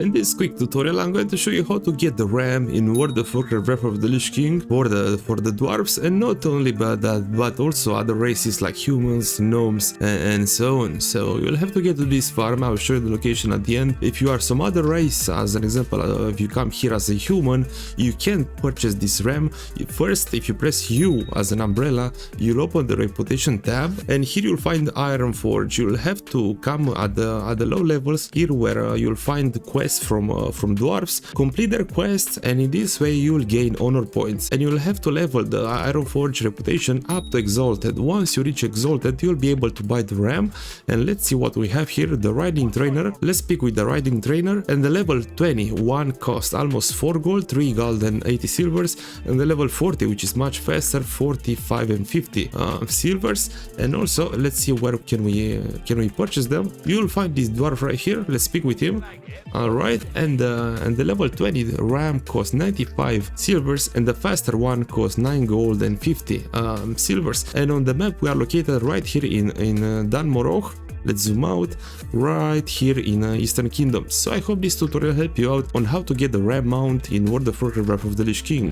In this quick tutorial, I'm going to show you how to get the RAM in World of Warcraft Wrath of the Lich King for the dwarfs, and not only about that, but also other races like humans, gnomes, and so on. So you'll have to get to this farm. I'll show you the location at the end. If you are some other race, as an example, if you come here as a human, you can purchase this RAM. First, if you press U as an umbrella, you'll open the reputation tab, and here you'll find Ironforge. You'll have to come at the low levels here, where you'll find quests from dwarfs, complete their quests, and in this way you'll gain honor points, and you'll have to level the Ironforge reputation up to Exalted. Once you reach Exalted, you'll be able to buy the RAM, and let's see what we have here. The riding trainer. Let's pick with the riding trainer, and the level 20 one cost almost 4 gold, 3 gold and 80 silvers, and the level 40, which is much faster, 45 and 50 silvers. And also let's see where can we purchase them. You'll find this dwarf right here. Let's speak with him. Alright, and the level 20 RAM costs 95 silvers, and the faster one costs 9 gold and 50 silvers. And on the map we are located right here in Danmorog. Let's zoom out, right here in Eastern Kingdom. So I hope this tutorial helped you out on how to get the RAM mount in World of Warcraft Wrath of the Lich King.